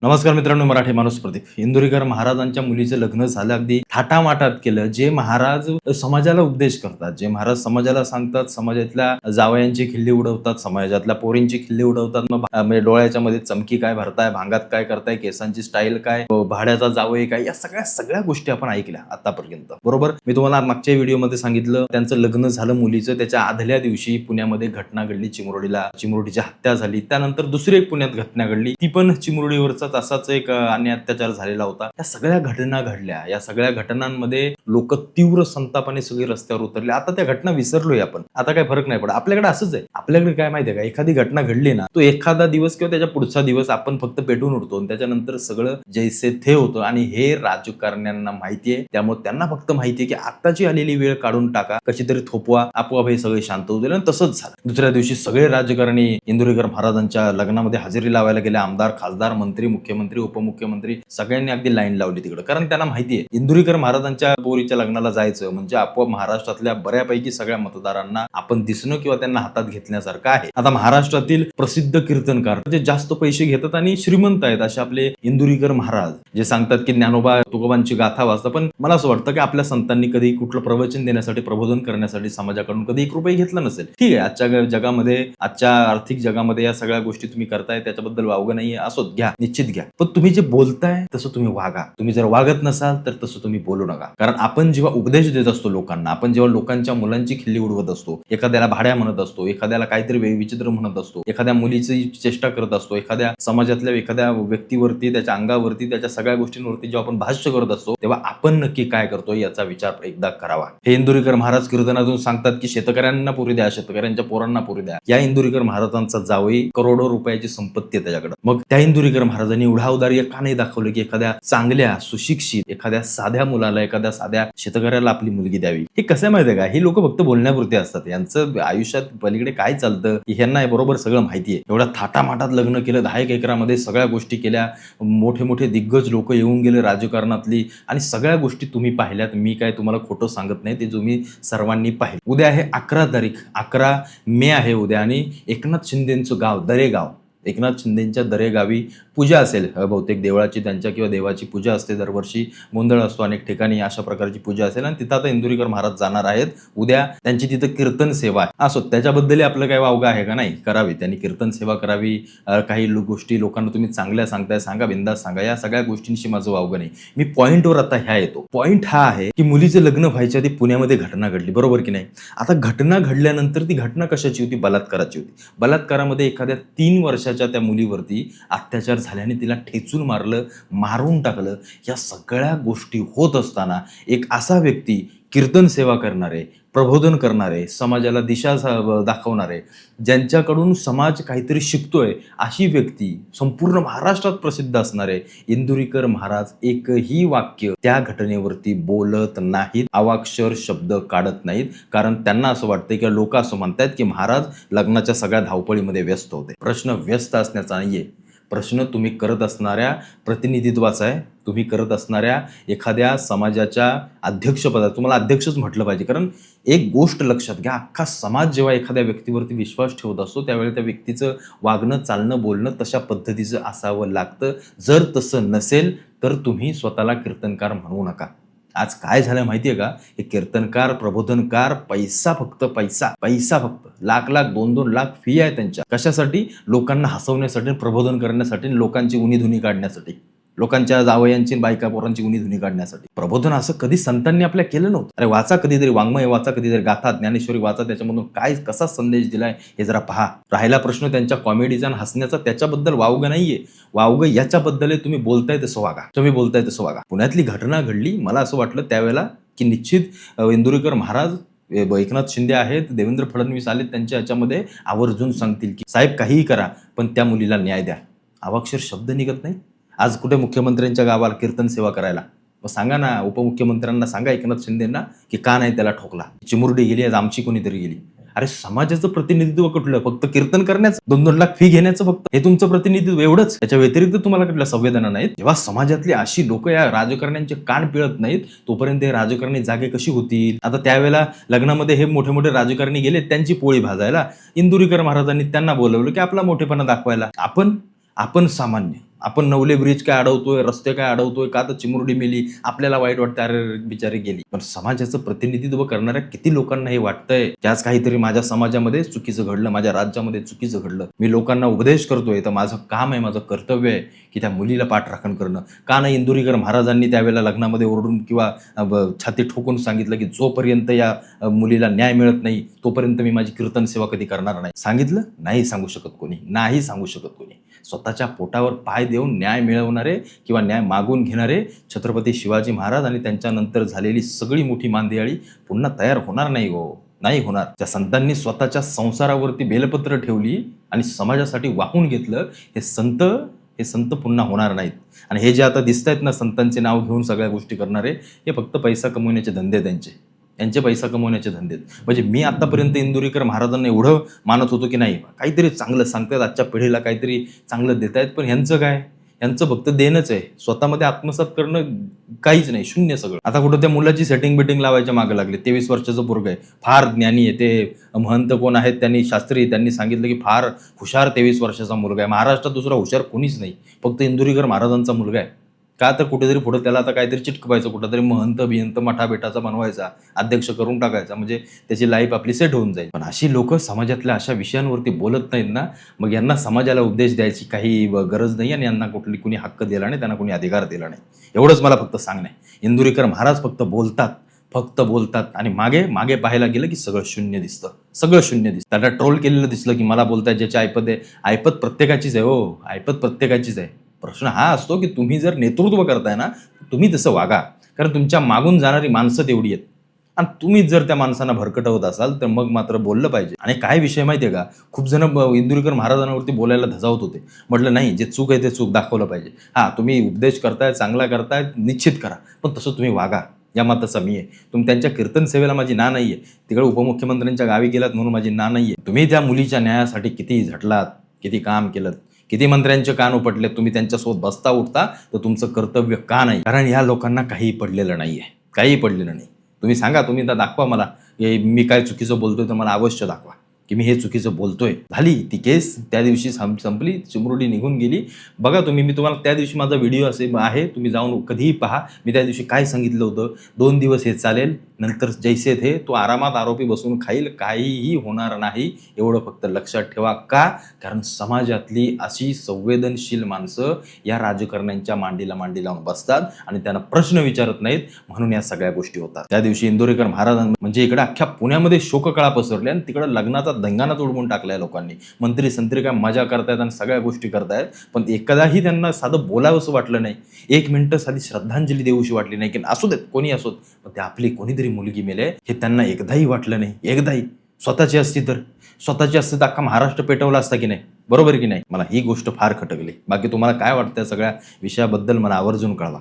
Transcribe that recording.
नमस्कार मित्रांनो, मराठी माणूस प्रदीप. इंदुरीकर महाराजांच्या मुलीचं लग्न झालं, अगदी थाटामाटात केलं. जे महाराज समाजाला उपदेश करतात, जे महाराज समाजाला सांगतात, समाजातल्या जावयांची खिल्ली उडवतात, समाजातल्या पोरींची खिल्ली उडवतात. मग म्हणजे डोळ्याच्या मध्ये चमकी काय भरताय, भांगात काय करताय, केसांची स्टाईल काय, भाड्याचा जावई काय, या सगळ्या गोष्टी आपण ऐकल्या आतापर्यंत. बरोबर. मी तुम्हाला मागच्या व्हिडिओमध्ये सांगितलं, त्यांचं लग्न झालं मुलीचं, त्याच्या आदल्या दिवशी पुण्यामध्ये घटना घडली. चिमुरडीची हत्या झाली. त्यानंतर दुसरी एक पुण्यात घटना घडली, ती पण चिमुरडीवरचा असाच एक अन्याय अत्याचार झालेला होता. या सगळ्या घटना घडल्या. या सगळ्या घटनांमध्ये लोक तीव्र संतापाने सगळे रस्त्यावर उतरले. आता त्या घटना विसरलोय आपण, आता काही फरक नाही पडत. आपल्याकडे असंच आहे. आपल्याकडे काय माहितीये का, एखादी घटना घडली ना, तो एखादा दिवस किंवा त्याच्या पुढचा दिवस आपण फक्त पेटून उठतो आणि त्याच्यानंतर सगळं जैसे थे होतं. आणि हे राजकारण्यांना माहितीये, त्यामुळे त्यांना फक्त माहितीये की आताची आलेली वेळ काढून टाका, कशी तरी थोपवा, आपोआप हे सगळे शांत होतील. आणि तसंच झालं. दुसऱ्या दिवशी सगळे राजकारणी इंदुरीकर महाराजांच्या लग्नामध्ये हजेरी लावायला गेले. आमदार, खासदार, मंत्री, मुख्यमंत्री, उपमुख्यमंत्री सगळ्यांनी अगदी लाईन लावली तिकडे. कारण त्यांना माहितीये, इंदुरीकर महाराजांच्या पोरीच्या लग्नाला जायचं म्हणजे आपोआप महाराष्ट्रातल्या बऱ्यापैकी सगळ्या मतदारांना आपण दिसणं किंवा त्यांना हातात घेतल्यासारखं आहे. आता महाराष्ट्रातील प्रसिद्ध कीर्तनकार जे जास्त पैसे घेतात आणि श्रीमंत आहेत असे आपले इंदुरीकर महाराज, जे सांगतात की ज्ञानोबा तुकोबांची गाथा वाचता. पण मला असं वाटतं की आपल्या संतांनी कधी कुठलं प्रवचन देण्यासाठी, प्रबोधन करण्यासाठी समाजाकडून कधी 1 रुपये घेतला नसेल. ठीक आहे, आजच्या जगामध्ये, आजच्या आर्थिक जगामध्ये या सगळ्या गोष्टी तुम्ही करताय, त्याच्याबद्दल वावगं नाहीये, असो, घ्या, निश्चित घ्या. पण तुम्ही जे बोलताय तसं तुम्ही वागा. तुम्ही जर वागत नसाल तर तसं तुम्ही बोलू नका. कारण आपण जेव्हा उपदेश देत असतो लोकांना, आपण जेव्हा लोकांच्या मुलांची खिल्ली उडवत असतो, एखाद्याला भाड्या म्हणत असतो, एखाद्याला काहीतरी विचित्र म्हणत असतो, एखाद्या मुलीची चेष्टा करत असतो, एखाद्या समाजातल्या एखाद्या व्यक्तीवरती, त्याच्या अंगावरती, त्याच्या सगळ्या गोष्टींवरती जेव्हा आपण भाष्य करत असतो, तेव्हा आपण नक्की काय करतोय याचा विचार एकदा करावा. हे इंदुरीकर महाराज कीर्तनातून सांगतात की शेतकऱ्यांना पुरी द्या, शेतकऱ्यांच्या पोरांना पुरी द्या. या इंदुरीकर महाराजांचा जावई करोडो रुपयाची संपत्ती आहे त्याच्याकडे. मग त्या इंदुरीकर महाराजांनी एवढा औदार्य का नाही दाखवलं की एखाद्या चांगल्या, सुशिक्षित, एखाद्या साध्या मुलाला, एखाद्या साध्या शेतकऱ्याला आपली मुलगी द्यावी. हे कसं आहे माहितीये का, ही लोक फक्त बोलण्यापुरते असतात. यांचं आयुष्यात पलीकडे काय चालतं ह्यांना बरोबर सगळं माहितीये. एवढ्या थाटामाटात लग्न केलं, 10 एकरामध्ये सगळ्या गोष्टी केल्या, मोठे मोठे दिग्गज लोक येऊन गेले राजकारणातली, आणि सगळ्या गोष्टी तुम्ही पाहिल्यात. मी काय तुम्हाला खोटं सांगत नाही, ते तुम्ही सर्वांनी पाहिलं. उद्या आहे 11 तारीख, 11 मे आहे उद्या, आणि एकनाथ शिंदेचं गाव दरेगाव, एकनाथ शिंदेच्या दरेगावी पूजा असेल. बहुतेक देवळाची, त्यांच्या किंवा देवाची पूजा असते दरवर्षी. गोंधळ असतो अनेक ठिकाणी, अशा प्रकारची पूजा असेल. आणि तिथं आता इंदुरीकर महाराज जाणार आहेत उद्या. त्यांची तिथं कीर्तन सेवा आहे. असो, त्याच्याबद्दल आपलं काय वावगा आहे का, नाही करावी, त्यांनी कीर्तन सेवा करावी. काही गोष्टी लोकांना तुम्ही चांगल्या सांगताय, सांगा, बिंदास सांगा. या सगळ्या गोष्टींशी माझं वावगं नाही. मी पॉईंटवर आता ह्या येतो. पॉईंट हा आहे की मुलीचं लग्न व्हायच्या आधी पुण्यामध्ये घटना घडली, बरोबर की नाही. आता घटना घडल्यानंतर ती घटना कशाची होती, बलात्काराची होती. बलात्कारामध्ये एखाद्या 3 वर्षाच्या त्या मुलीवरती अत्याचार झाल्याने तिला ठेचून मारलं, मारून टाकलं. या सगळ्या गोष्टी होत असताना एक असा व्यक्ती, कीर्तन सेवा करणारे, प्रबोधन करणारे, समाजाला दिशा दाखवणारे, ज्यांच्याकडून समाज काहीतरी शिकतोय, अशी व्यक्ती, संपूर्ण महाराष्ट्रात प्रसिद्ध असणारे इंदुरीकर महाराज एकही वाक्य त्या घटनेवरती बोलत नाहीत, अवाक्षर शब्द काढत नाहीत. कारण त्यांना असं वाटतंय की लोक असं म्हणतात की महाराज लग्नाच्या सगळ्या धावपळीमध्ये व्यस्त होते. प्रश्न व्यस्त असण्याचा नाहीये, प्रश्न तुम्ही करत असणाऱ्या प्रतिनिधित्वाचा आहे. तुम्ही करत असणाऱ्या एखाद्या समाजाच्या अध्यक्षपदात, तुम्हाला अध्यक्षच म्हटलं पाहिजे. कारण एक गोष्ट लक्षात घ्या, अख्खा समाज जेव्हा एखाद्या व्यक्तीवरती विश्वास ठेवत असतो, त्यावेळी त्या व्यक्तीचं वागणं, चालणं, बोलणं तशा पद्धतीचं असावं लागतं. जर तसं नसेल तर तुम्ही स्वतःला कीर्तनकार म्हणू नका. आज काय झालं माहितीये का, हे कीर्तनकार, प्रबोधनकार, पैसा, फक्त पैसा, पैसा, फक्त लाख लाख, 2-2 लाख फी आहे त्यांच्या. कशासाठी? लोकांना हसवण्यासाठी, प्रबोधन करण्यासाठी, लोकांची उणीधुनी काढण्यासाठी, लोकांच्या जावयांची, बायका पोरांची उणीधुनी काढण्यासाठी. प्रबोधन असं कधी संतांनी आपल्या केलं नव्हतं. अरे वाचा कधीतरी वाङ्मय, वाचा कधीतरी गाथा, ज्ञानेश्वरी वाचा, त्याच्यामधून काय कसा संदेश दिलाय हे जरा पहा. राहिला प्रश्न त्यांच्या कॉमेडीचा आणि हसण्याचा, त्याच्याबद्दल वावगं नाहीये. वावगं याच्याबद्दल तुम्ही बोलताय तसं वागा, तुम्ही बोलताय तसं वागा. पुण्यातली घटना घडली, मला असं वाटलं त्यावेळेला की निश्चित इंदुरीकर महाराज, एकनाथ शिंदे आहेत, देवेंद्र फडणवीस आलेत, त्यांच्या याच्यामध्ये आवर्जून सांगतील की साहेब काहीही करा पण त्या मुलीला न्याय द्या. अवाक्षर शब्द निघत नाही. आज कुठे मुख्यमंत्र्यांच्या गावाला कीर्तन सेवा करायला, मग सांगा ना, उपमुख्यमंत्र्यांना सांगा, एकनाथ शिंदेंना, की का नाही त्याला ठोकला. चिमुरडी गेली, आज आमची कोणीतरी गेली. अरे समाजाचं प्रतिनिधित्व कुठलं? फक्त कीर्तन करण्याचं, 2-2 लाख फी घेण्याचं, फक्त हे तुमचं प्रतिनिधित्व एवढंच? याच्या व्यतिरिक्त तुम्हाला कुठल्या संवेदना नाहीत? जेव्हा समाजातली अशी लोक या राजकारण्यांचे कान पिळत नाहीत, तोपर्यंत हे राजकारणी जागे कशी होतील? आता त्यावेळेला लग्नामध्ये हे मोठे मोठे राजकारणी गेले त्यांची पोळी भाजायला. इंदुरीकर महाराजांनी त्यांना बोलवलं की आपला मोठेपणा दाखवायला. आपण सामान्य, आपण नवले ब्रिज काय अडवतोय, रस्ते काय अडवतोय, का तर चिमुरडी मेली, आपल्याला वाईट वाटतं, अरे बिचारी गेली. पण समाजाचं प्रतिनिधित्व करणाऱ्या किती लोकांना हे वाटतंय की आज काहीतरी माझ्या समाजामध्ये चुकीचं घडलं, माझ्या राज्यामध्ये चुकीचं घडलं, मी लोकांना उपदेश करतोय, तर माझं काम आहे, माझं कर्तव्य आहे की त्या मुलीला पाठराखण करणं. का नाही इंदुरीकर महाराजांनी त्यावेळेला लग्नामध्ये ओरडून किंवा छाती ठोकून सांगितलं की जोपर्यंत या मुलीला न्याय मिळत नाही तोपर्यंत मी माझी कीर्तन सेवा कधी करणार नाही. सांगितलं? नाही सांगू शकत कोणी, नाही सांगू शकत कोणी. स्वतःच्या पोटावर पाय देऊन न्याय मिळवणारे किंवा न्याय मागून घेणारे छत्रपती शिवाजी महाराज आणि त्यांच्यानंतर झालेली सगळी मोठी मांदियाळी पुन्हा तयार होणार नाही हो, नाही होणार. त्या संतांनी स्वतःच्या संसारावरती बेलपत्र ठेवली आणि समाजासाठी वाहून घेतलं, हे संत पुन्हा होणार नाहीत. आणि हे जे आता दिसत आहेत ना संतांचे नाव घेऊन सगळ्या गोष्टी करणारे, हे फक्त पैसा कमवण्याचे धंदे त्यांचे पैसा कमवण्याचे धंदे. म्हणजे मी आतापर्यंत इंदुरीकर महाराजांना एवढं मानत होतो की नाही काहीतरी चांगलं सांगतायत, आजच्या पिढीला काहीतरी चांगलं देत आहेत, पण ह्यांचं काय, यांचं फक्त देणंच आहे, स्वतःमध्ये आत्मसात करणं काहीच नाही, शून्य सगळं. आता कुठं त्या मुलाची सेटिंग बिटिंग लावायच्या मागे लागले. 23 वर्षाचं पोरग आहे, फार ज्ञानी आहे. ते महंत कोण आहेत त्यांनी शास्त्री त्यांनी सांगितलं की फार हुशार 23 वर्षाचा मुलगा आहे. महाराष्ट्रात दुसरा हुशार कोणीच नाही, फक्त इंदुरीकर महाराजांचा मुलगा आहे. का तर कुठेतरी पुढे त्याला आता काहीतरी चिटकवायचं, कुठंतरी महंत बिहंत मठा बेटाचा बनवायचा, अध्यक्ष करून टाकायचा, म्हणजे त्याची लाईफ आपली सेट होऊन जाईल. पण अशी लोक समाजातल्या अशा विषयांवरती बोलत नाहीत ना, मग यांना समाजाला उपदेश द्यायची काही गरज नाही आणि यांना कुणी हक्क दिला नाही, त्यांना कुणी अधिकार दिला नाही. एवढंच मला फक्त सांगणं आहे. इंदुरीकर महाराज फक्त बोलतात आणि मागे पाहायला गेलं की सगळं शून्य दिसतं. त्याला ट्रोल केलेलं दिसलं की मला बोलताय, ज्याची ऐपत आहे, ऐपत प्रत्येकाचीच आहे हो, ऐपत प्रत्येकाचीच आहे. प्रश्न हा असतो की तुम्ही जर नेतृत्व करताय ना तुम्ही तसं वागा, कारण तुमच्या मागून जाणारी माणसं तेवढी आहेत आणि तुम्हीच जर त्या माणसांना भरकटवत असाल तर मग मात्र बोललं पाहिजे. आणि काय विषय माहिती आहे का, खूप जण इंदुरीकर महाराजांवरती बोलायला धजावत होते. म्हटलं नाही, जे चूक आहे ते चूक दाखवलं पाहिजे. तुम्ही उपदेश करताय, चांगला करताय, निश्चित करा, पण तसं तुम्ही वागा, या मताचा मी आहे. तुम्ही त्यांच्या कीर्तन सेवेला माझी ना नाहीये, तिकडे उपमुख्यमंत्र्यांच्या गावी गेलात म्हणून माझी ना नाहीये. तुम्ही त्या मुलीच्या न्यायासाठी किती झटलात, किती काम केलं, किती मंत्र्यांचे कान उपटले, तुम्ही त्यांच्यासोबत बसता उठता, तर तुमचं कर्तव्य का नाही? कारण या लोकांना काही पडलेलं नाही. तुम्ही सांगा, तुम्ही दाखवा मला, मी काय चुकीचं बोलतोय तर मला अवश्य दाखवा की मी हे चुकीचं बोलतोय. झाली ती केस, त्या दिवशी संपली, चिमुरडी निघून गेली. बघा तुम्ही, मी तुम्हाला त्या दिवशी माझा व्हिडिओ असे आहे, तुम्ही जाऊन कधीही पहा. मी त्या दिवशी काय सांगितलं होतं, 2 दिवस हे चालेल, नंतर जैसे थे तो आरामात आरोपी बसून खाईल, काहीही होणार नाही, एवढं फक्त लक्षात ठेवा. का? कारण समाजातली अशी संवेदनशील माणसं या राजकारण्यांच्या मांडीला मांडी लावून बसतात आणि त्यांना प्रश्न विचारत नाहीत, म्हणून या सगळ्या गोष्टी होतात. त्या दिवशी इंदुरीकर महाराजांना म्हणजे इकडे अख्ख्या पुण्यामध्ये शोककळा पसरली आणि तिकडे लग्नाचा दंगाना तोडवून टाकलाय लोकांनी. मंत्री संत्री काय मजा करतायत आणि सगळ्या गोष्टी करतायत, पण एकदाही त्यांना साधं बोलावंसं वाटलं नाही, 1 मिनिटं साधी श्रद्धांजली देऊशी वाटली नाही. की असू देत कोणी असोत, पण ते आपली कोणीतरी मुलगी मेले हे त्यांना एकदाही वाटलं नाही. एकदाही स्वतःची असती तर अख्खा महाराष्ट्र पेटवला असता की नाही, बरोबर की नाही? मला ही गोष्ट फार खटकली. बाकी तुम्हाला काय वाटतं सगळ्या विषयाबद्दल मला आवर्जून कळवा.